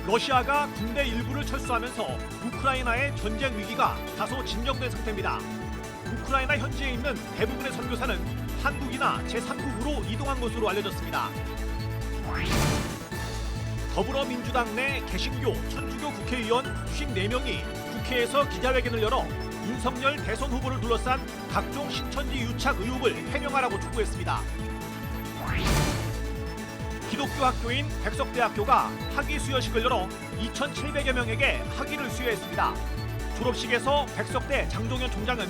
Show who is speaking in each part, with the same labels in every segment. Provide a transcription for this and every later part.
Speaker 1: 러시아가 군대 일부를 철수하면서 우크라이나의 전쟁 위기가 다소 진정된 상태입니다. 우크라이나 현지에 있는 대부분의 선교사는 한국이나 제3국으로 이동한 것으로 알려졌습니다. 더불어민주당 내 개신교, 천주교 국회의원 54명이 국회에서 기자회견을 열어 윤석열 대선 후보를 둘러싼 각종 신천지 유착 의혹을 해명하라고 촉구했습니다. 기독교 학교인 백석대학교가 학위 수여식을 열어 2,700여 명에게 학위를 수여했습니다. 졸업식에서 백석대 장동현 총장은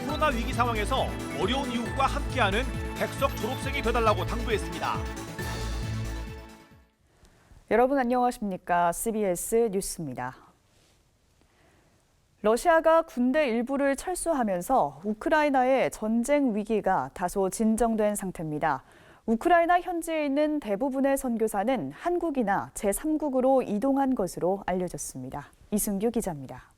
Speaker 1: 코로나 위기 상황에서 어려운 이웃과 함께하는 백석 졸업생이 되달라고 당부했습니다.
Speaker 2: 여러분 안녕하십니까? CBS 뉴스입니다. 러시아가 군대 일부를 철수하면서 우크라이나의 전쟁 위기가 다소 진정된 상태입니다. 우크라이나 현지에 있는 대부분의 선교사는 한국이나 제3국으로 이동한 것으로 알려졌습니다. 이승규 기자입니다.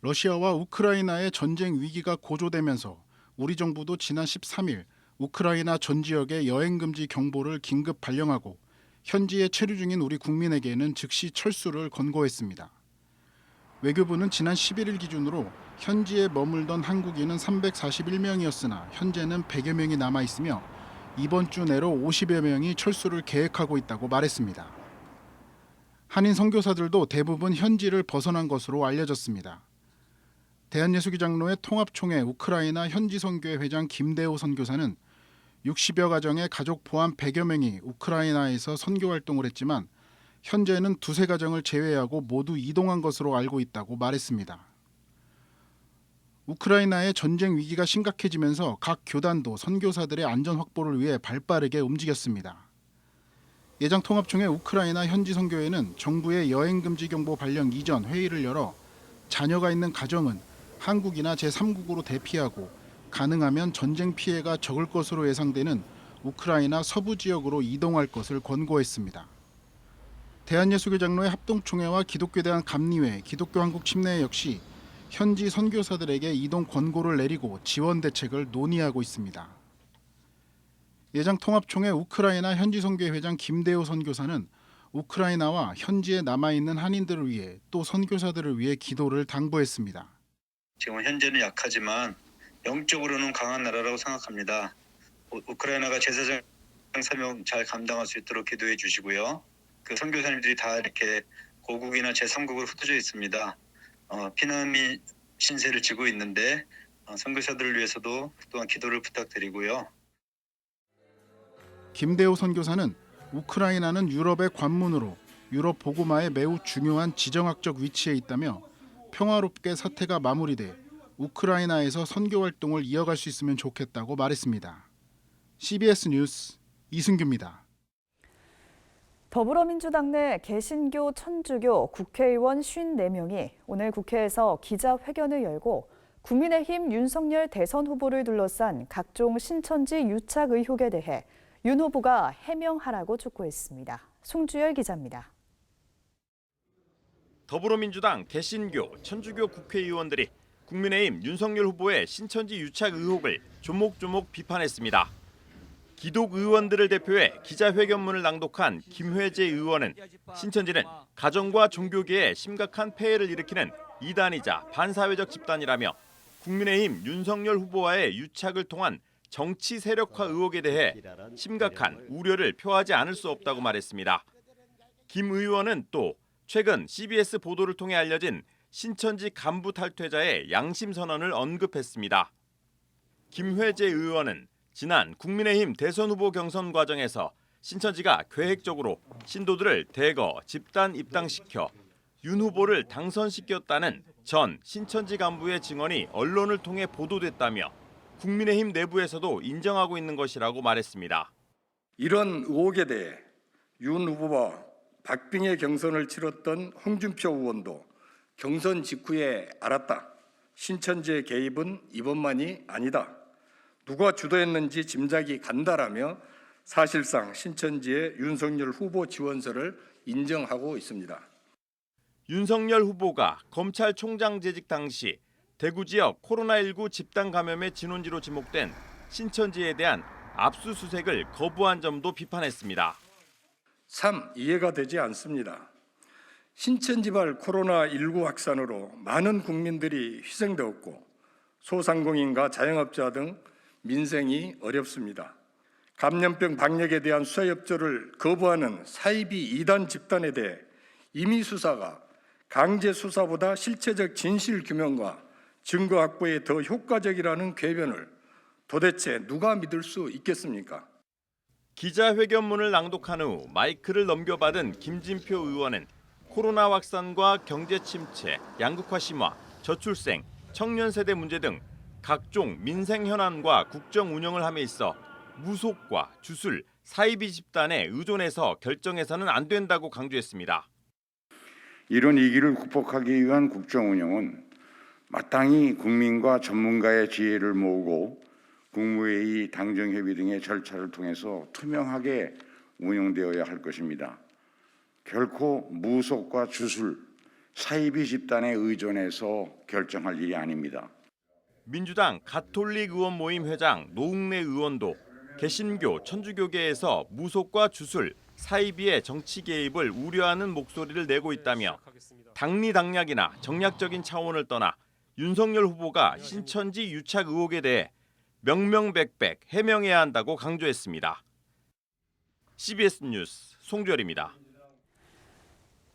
Speaker 3: 러시아와 우크라이나의 전쟁 위기가 고조되면서 우리 정부도 지난 13일 우크라이나 전 지역의 여행 금지 경보를 긴급 발령하고 현지에 체류 중인 우리 국민에게는 즉시 철수를 권고했습니다. 외교부는 지난 11일 기준으로 현지에 머물던 한국인은 341명이었으나 현재는 100여 명이 남아 있으며 이번 주 내로 50여 명이 철수를 계획하고 있다고 말했습니다. 한인 선교사들도 대부분 현지를 벗어난 것으로 알려졌습니다. 대한예수교 장로회 통합총회 우크라이나 현지 선교회 회장 김대호 선교사는 60여 가정의 가족 포함 100여 명이 우크라이나에서 선교 활동을 했지만 현재는 두세 가정을 제외하고 모두 이동한 것으로 알고 있다고 말했습니다. 우크라이나의 전쟁 위기가 심각해지면서 각 교단도 선교사들의 안전 확보를 위해 발빠르게 움직였습니다. 예장통합총회 우크라이나 현지 선교회는 정부의 여행 금지 경보 발령 이전 회의를 열어 자녀가 있는 가정은 한국이나 제3국으로 대피하고 가능하면 전쟁 피해가 적을 것으로 예상되는 우크라이나 서부 지역으로 이동할 것을 권고했습니다. 대한예수교 장로회 합동총회와 기독교대한 감리회, 기독교 한국 침례회 역시 현지 선교사들에게 이동 권고를 내리고 지원 대책을 논의하고 있습니다. 예장통합총회 우크라이나 현지 선교회 회장 김대호 선교사는 우크라이나와 현지에 남아있는 한인들을 위해 또 선교사들을 위해 기도를 당부했습니다.
Speaker 4: 지금 현재는 약하지만 영적으로는 강한 나라라고 생각합니다. 우크라이나가 제사장 사명 잘 감당할 수 있도록 기도해 주시고요. 그 선교사님들이 다 이렇게 고국이나 제3국으로 흩어져 있습니다. 피난민 신세를 지고 있는데 선교사들을 위해서도 또한 기도를 부탁드리고요.
Speaker 3: 김대호 선교사는 우크라이나는 유럽의 관문으로 유럽 보고마에 매우 중요한 지정학적 위치에 있다며 평화롭게 사태가 마무리돼 우크라이나에서 선교 활동을 이어갈 수 있으면 좋겠다고 말했습니다. CBS 뉴스 이승규입니다.
Speaker 2: 더불어민주당 내 개신교, 천주교 국회의원 54명이 오늘 국회에서 기자회견을 열고 국민의힘 윤석열 대선 후보를 둘러싼 각종 신천지 유착 의혹에 대해 윤 후보가 해명하라고 촉구했습니다. 송주열 기자입니다.
Speaker 1: 더불어민주당 개신교, 천주교 국회의원들이 국민의힘 윤석열 후보의 신천지 유착 의혹을 조목조목 비판했습니다. 기독 의원들을 대표해 기자회견문을 낭독한 김회재 의원은 신천지는 가정과 종교계에 심각한 폐해를 일으키는 이단이자 반사회적 집단이라며 국민의힘 윤석열 후보와의 유착을 통한 정치 세력화 의혹에 대해 심각한 우려를 표하지 않을 수 없다고 말했습니다. 김 의원은 또 최근 CBS 보도를 통해 알려진 신천지 간부 탈퇴자의 양심 선언을 언급했습니다. 김회재 의원은 지난 국민의힘 대선 후보 경선 과정에서 신천지가 계획적으로 신도들을 대거 집단 입당시켜 윤 후보를 당선시켰다는 전 신천지 간부의 증언이 언론을 통해 보도됐다며 국민의힘 내부에서도 인정하고 있는 것이라고 말했습니다.
Speaker 5: 이런 의혹에 대해 윤 후보와 박빙의 경선을 치렀던 홍준표 의원도 경선 직후에 알았다. 신천지의 개입은 이번만이 아니다. 누가 주도했는지 짐작이 간다라며 사실상 신천지의 윤석열 후보 지원서를 인정하고 있습니다.
Speaker 1: 윤석열 후보가 검찰총장 재직 당시 대구 지역 코로나19 집단 감염의 진원지로 지목된 신천지에 대한 압수수색을 거부한 점도 비판했습니다.
Speaker 5: 참 이해가 되지 않습니다. 신천지발 코로나19 확산으로 많은 국민들이 희생되었고 소상공인과 자영업자 등 민생이 어렵습니다. 감염병 방역에 대한 수사협조를 거부하는 사이비 2단 집단에 대해 임의 수사가 강제 수사보다 실체적 진실 규명과 증거 확보에 더 효과적이라는 궤변을 도대체 누가 믿을 수 있겠습니까?
Speaker 1: 기자회견문을 낭독한 후 마이크를 넘겨받은 김진표 의원은 코로나 확산과 경제 침체, 양극화 심화, 저출생, 청년 세대 문제 등 각종 민생 현안과 국정 운영을 함에 있어 무속과 주술, 사이비 집단에 의존해서 결정해서는 안 된다고 강조했습니다.
Speaker 6: 이런 위기를 극복하기 위한 국정 운영은 마땅히 국민과 전문가의 지혜를 모으고 국무회의, 당정협의 등의 절차를 통해서 투명하게 운영되어야 할 것입니다. 결코 무속과 주술, 사이비 집단에 의존해서 결정할 일이 아닙니다.
Speaker 1: 민주당 가톨릭 의원 모임 회장 노웅래 의원도 개신교, 천주교계에서 무속과 주술, 사이비의 정치 개입을 우려하는 목소리를 내고 있다며 당리당략이나 정략적인 차원을 떠나 윤석열 후보가 신천지 유착 의혹에 대해 명명백백 해명해야 한다고 강조했습니다. CBS 뉴스 송주열입니다.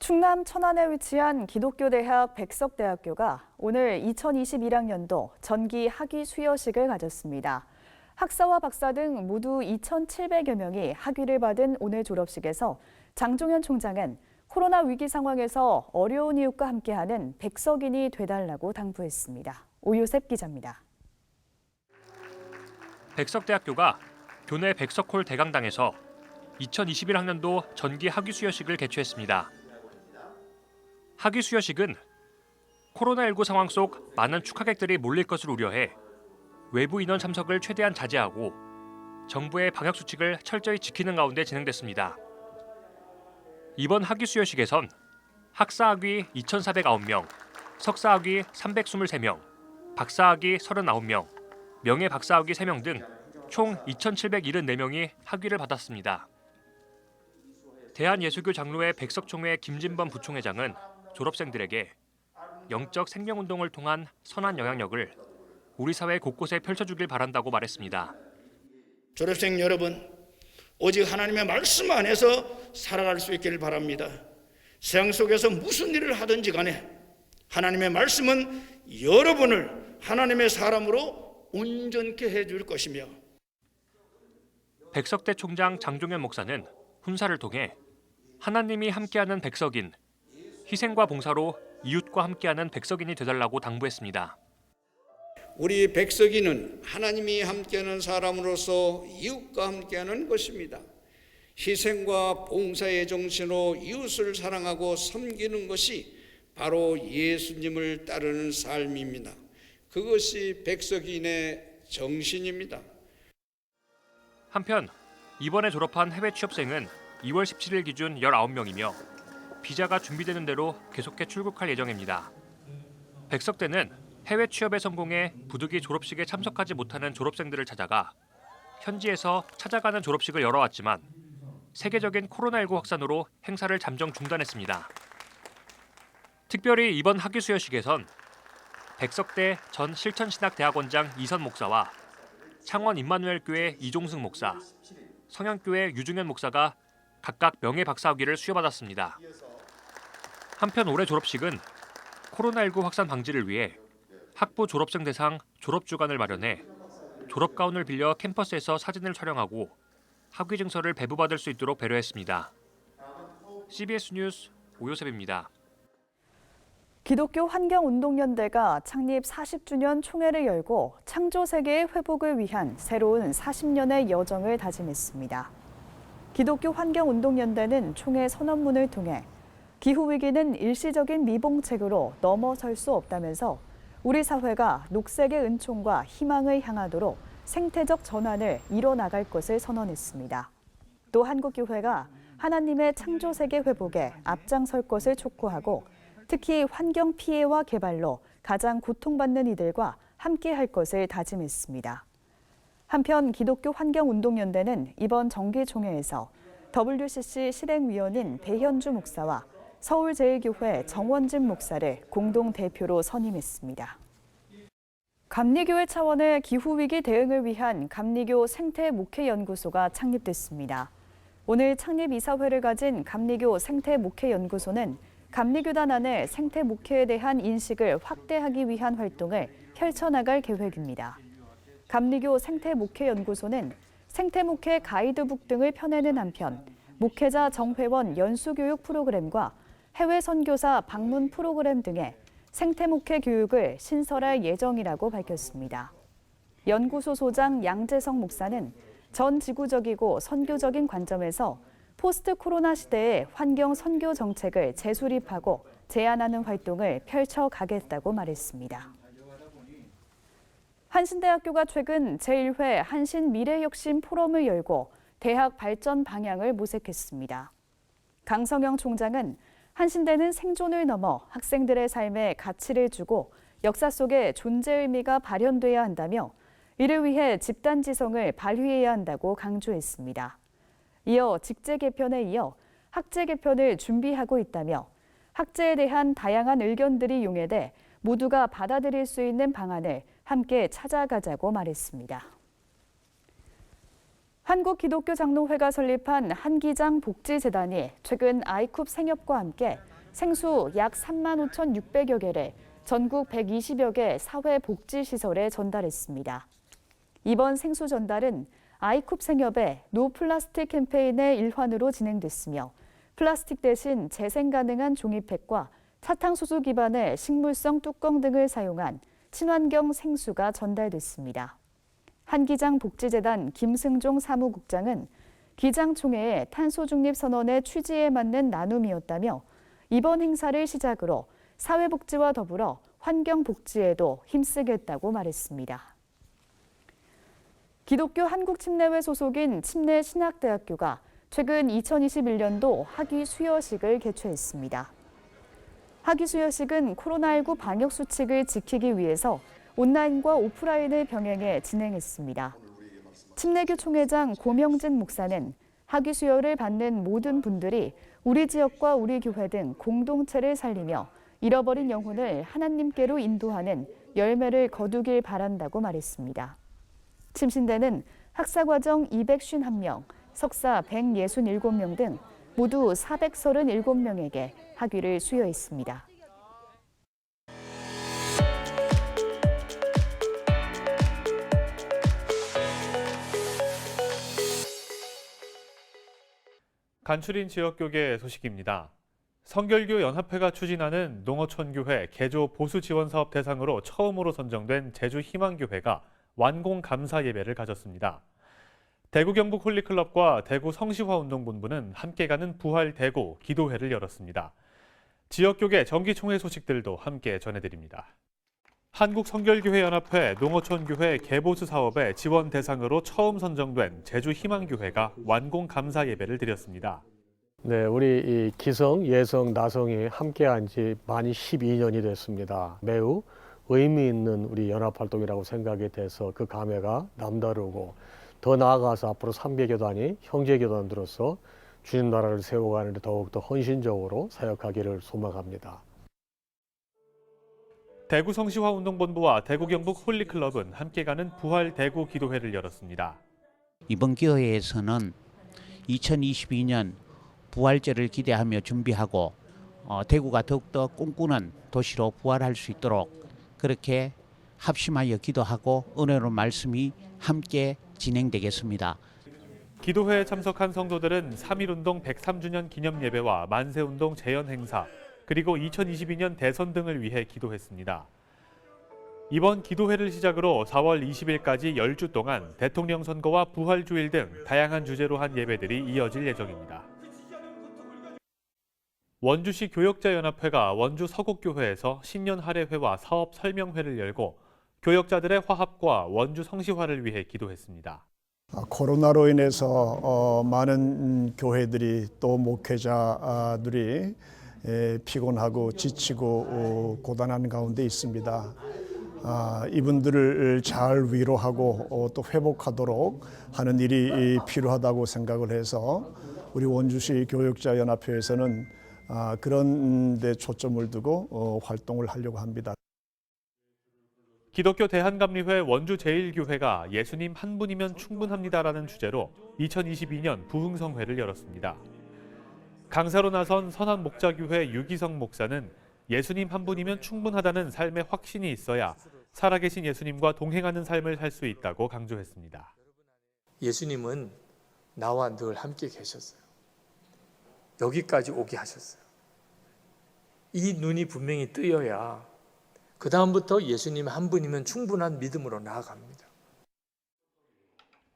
Speaker 2: 충남 천안에 위치한 기독교대학 백석대학교가 오늘 2021학년도 전기 학위 수여식을 가졌습니다. 학사와 박사 등 모두 2,700여 명이 학위를 받은 오늘 졸업식에서 장종현 총장은 코로나 위기 상황에서 어려운 이웃과 함께하는 백석인이 되달라고 당부했습니다. 오유셉 기자입니다.
Speaker 7: 백석대학교가 교내 백석홀 대강당에서 2021학년도 전기 학위 수여식을 개최했습니다. 학위 수여식은 코로나19 상황 속 많은 축하객들이 몰릴 것을 우려해 외부 인원 참석을 최대한 자제하고 정부의 방역 수칙을 철저히 지키는 가운데 진행됐습니다. 이번 학위 수여식에선 학사학위 2,409명, 석사학위 323명, 박사학위 39명, 명예박사학위 3명 등 총 2,774명이 학위를 받았습니다. 대한예수교 장로회 백석총회 김진범 부총회장은 졸업생들에게 영적 생명운동을 통한 선한 영향력을 우리 사회 곳곳에 펼쳐주길 바란다고 말했습니다.
Speaker 8: 졸업생 여러분, 오직 하나님의 말씀 안에서 살아갈 수 있기를 바랍니다. 세상 속에서 무슨 일을 하든지 간에 하나님의 말씀은 여러분을 하나님의 사람으로 온전케 해줄 것이며
Speaker 7: 백석대 총장 장종현 목사는 훈사를 통해 하나님이 함께하는 백석인, 희생과 봉사로 이웃과 함께하는 백석인이 되달라고 당부했습니다.
Speaker 8: 우리 백석인은 하나님이 함께하는 사람으로서 이웃과 함께하는 것입니다. 희생과 봉사의 정신으로 이웃을 사랑하고 섬기는 것이 바로 예수님을 따르는 삶입니다. 그것이 백석인의 정신입니다.
Speaker 7: 한편 이번에 졸업한 해외 취업생은 2월 17일 기준 19명이며 비자가 준비되는 대로 계속해 출국할 예정입니다. 백석대는 해외 취업에 성공해 부득이 졸업식에 참석하지 못하는 졸업생들을 찾아가 현지에서 찾아가는 졸업식을 열어왔지만 세계적인 코로나19 확산으로 행사를 잠정 중단했습니다. 특별히 이번 학위 수여식에선 백석대 전 실천신학대학원장 이선 목사와 창원 임마누엘교회 이종승 목사, 성향교회 유중현 목사가 각각 명예박사학위를 수여받았습니다. 한편 올해 졸업식은 코로나19 확산 방지를 위해 학부 졸업생 대상 졸업주간을 마련해 졸업가운을 빌려 캠퍼스에서 사진을 촬영하고 학위 증서를 배부받을 수 있도록 배려했습니다. CBS 뉴스 오요셉입니다.
Speaker 2: 기독교 환경운동연대가 창립 40주년 총회를 열고 창조세계의 회복을 위한 새로운 40년의 여정을 다짐했습니다. 기독교 환경운동연대는 총회 선언문을 통해 기후위기는 일시적인 미봉책으로 넘어설 수 없다면서 우리 사회가 녹색의 은총과 희망을 향하도록 생태적 전환을 이뤄나갈 것을 선언했습니다. 또 한국교회가 하나님의 창조세계 회복에 앞장설 것을 촉구하고 특히 환경 피해와 개발로 가장 고통받는 이들과 함께할 것을 다짐했습니다. 한편 기독교 환경운동연대는 이번 정기총회에서 WCC 실행위원인 배현주 목사와 서울제일교회 정원진 목사를 공동 대표로 선임했습니다. 감리교회 차원의 기후위기 대응을 위한 감리교 생태목회연구소가 창립됐습니다. 오늘 창립 이사회를 가진 감리교 생태목회연구소는 감리교단 안의 생태목회에 대한 인식을 확대하기 위한 활동을 펼쳐나갈 계획입니다. 감리교 생태목회연구소는 생태목회 가이드북 등을 펴내는 한편 목회자 정회원 연수교육 프로그램과 해외 선교사 방문 프로그램 등의 생태목회 교육을 신설할 예정이라고 밝혔습니다. 연구소 소장 양재성 목사는 전 지구적이고 선교적인 관점에서 포스트 코로나 시대의 환경 선교 정책을 재수립하고 제안하는 활동을 펼쳐가겠다고 말했습니다. 한신대학교가 최근 제1회 한신미래혁신 포럼을 열고 대학 발전 방향을 모색했습니다. 강성영 총장은 한신대는 생존을 넘어 학생들의 삶에 가치를 주고 역사 속에 존재 의미가 발현돼야 한다며 이를 위해 집단지성을 발휘해야 한다고 강조했습니다. 이어 직제 개편에 이어 학제 개편을 준비하고 있다며 학제에 대한 다양한 의견들이 용해돼 모두가 받아들일 수 있는 방안을 함께 찾아가자고 말했습니다. 한국기독교장로회가 설립한 한기장 복지재단이 최근 아이쿱 생협과 함께 생수 약 35,600여 개를 전국 120여 개 사회복지시설에 전달했습니다. 이번 생수 전달은 아이쿱 생협의 노 플라스틱 캠페인의 일환으로 진행됐으며 플라스틱 대신 재생 가능한 종이팩과 사탕수수 기반의 식물성 뚜껑 등을 사용한 친환경 생수가 전달됐습니다. 한기장 복지재단 김승종 사무국장은 기장총회의 탄소중립선언의 취지에 맞는 나눔이었다며 이번 행사를 시작으로 사회복지와 더불어 환경복지에도 힘쓰겠다고 말했습니다. 기독교 한국침례회 소속인 침례신학대학교가 최근 2021년도 학위 수여식을 개최했습니다. 학위 수여식은 코로나19 방역 수칙을 지키기 위해서 온라인과 오프라인을 병행해 진행했습니다. 침례교 총회장 고명진 목사는 학위 수여를 받는 모든 분들이 우리 지역과 우리 교회 등 공동체를 살리며 잃어버린 영혼을 하나님께로 인도하는 열매를 거두길 바란다고 말했습니다. 침신대는 학사과정 251명, 석사 167명 등 모두 437명에게 학위를 수여했습니다.
Speaker 7: 간추린 지역교계 소식입니다. 성결교 연합회가 추진하는 농어촌교회 개조 보수 지원 사업 대상으로 처음으로 선정된 제주 희망교회가 완공 감사 예배를 가졌습니다. 대구 경북 홀리클럽과 대구 성시화운동본부는 함께 가는 부활 대구 기도회를 열었습니다. 지역교계 정기총회 소식들도 함께 전해드립니다. 한국성결교회연합회 농어촌교회 개보수 사업의 지원 대상으로 처음 선정된 제주 희망교회가 완공 감사 예배를 드렸습니다.
Speaker 9: 네, 우리 이 기성, 예성, 나성이 함께한 지 만이 12년이 됐습니다. 매우 의미 있는 우리 연합활동이라고 생각이 돼서 그 감회가 남다르고 더 나아가서 앞으로 300여단이 형제교단으로서 주님 나라를 세워가는 데 더욱더 헌신적으로 사역하기를 소망합니다.
Speaker 7: 대구 성시화운동본부와 대구 경북 홀리클럽은 함께 가는 부활 대구 기도회를 열었습니다.
Speaker 10: 이번 기도회에서는 2022년 부활절을 기대하며 준비하고 대구가 더욱더 꿈꾸는 도시로 부활할 수 있도록 그렇게 합심하여 기도하고 은혜로운 말씀이 함께 진행되겠습니다.
Speaker 7: 기도회에 참석한 성도들은 3.1운동 103주년 기념예배와 만세운동 재연 행사, 그리고 2022년 대선 등을 위해 기도했습니다. 이번 기도회를 시작으로 4월 20일까지 10주 동안 대통령 선거와 부활주일 등 다양한 주제로 한 예배들이 이어질 예정입니다. 원주시 교역자연합회가 원주 서곡교회에서 신년 할애회와 사업 설명회를 열고 교역자들의 화합과 원주 성시화를 위해 기도했습니다.
Speaker 11: 코로나로 인해서 많은 교회들이 또 목회자들이 피곤하고 지치고 고단한 가운데 있습니다. 이분들을 잘 위로하고 또 회복하도록 하는 일이 필요하다고 생각을 해서 우리 원주시 교육자연합회에서는 그런 데 초점을 두고 활동을 하려고 합니다.
Speaker 7: 기독교 대한감리회 원주제일교회가 예수님 한 분이면 충분합니다라는 주제로 2022년 부흥성회를 열었습니다. 강사로 나선 선한목자교회 유기성 목사는 예수님 한 분이면 충분하다는 삶의 확신이 있어야 살아계신 예수님과 동행하는 삶을 살 수 있다고 강조했습니다.
Speaker 12: 예수님은 나와 늘 함께 계셨어요. 여기까지 오게 하셨어요. 이 눈이 분명히 뜨여야 그 다음부터 예수님 한 분이면 충분한 믿음으로 나아갑니다.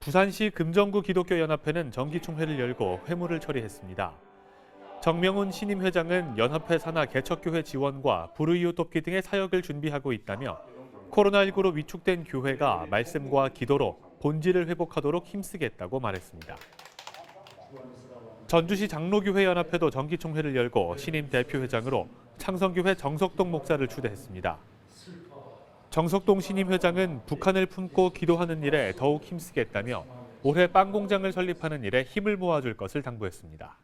Speaker 7: 부산시 금정구 기독교연합회는 정기총회를 열고 회무를 처리했습니다. 정명훈 신임 회장은 연합회 산하 개척교회 지원과 불의유 돕기 등의 사역을 준비하고 있다며 코로나19로 위축된 교회가 말씀과 기도로 본질을 회복하도록 힘쓰겠다고 말했습니다. 전주시 장로교회 연합회도 정기총회를 열고 신임 대표회장으로 창성교회 정석동 목사를 추대했습니다. 정석동 신임 회장은 북한을 품고 기도하는 일에 더욱 힘쓰겠다며 올해 빵 공장을 설립하는 일에 힘을 모아줄 것을 당부했습니다.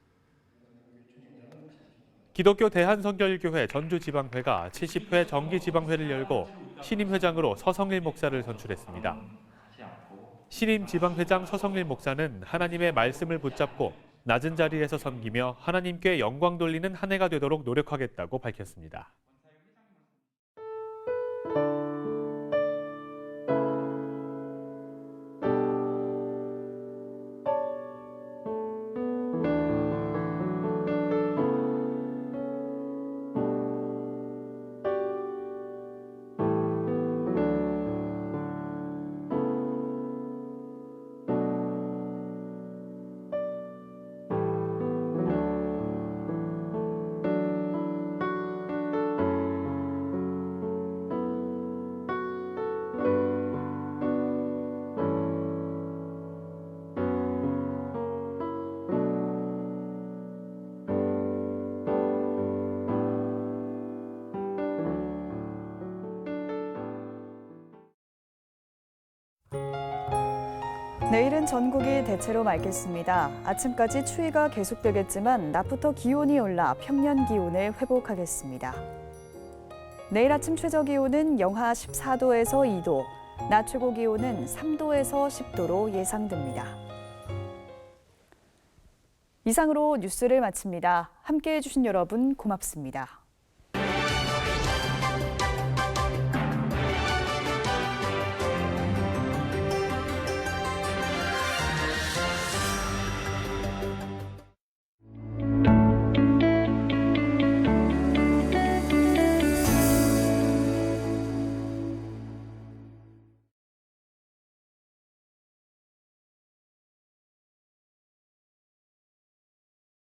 Speaker 7: 기독교 대한성결교회 전주지방회가 70회 정기지방회를 열고 신임 회장으로 서성일 목사를 선출했습니다. 신임 지방회장 서성일 목사는 하나님의 말씀을 붙잡고 낮은 자리에서 섬기며 하나님께 영광 돌리는 한 해가 되도록 노력하겠다고 밝혔습니다.
Speaker 2: 내일은 전국이 대체로 맑겠습니다. 아침까지 추위가 계속되겠지만 낮부터 기온이 올라 평년 기온을 회복하겠습니다. 내일 아침 최저 기온은 영하 14도에서 2도, 낮 최고 기온은 3도에서 10도로 예상됩니다. 이상으로 뉴스를 마칩니다. 함께해 주신 여러분 고맙습니다.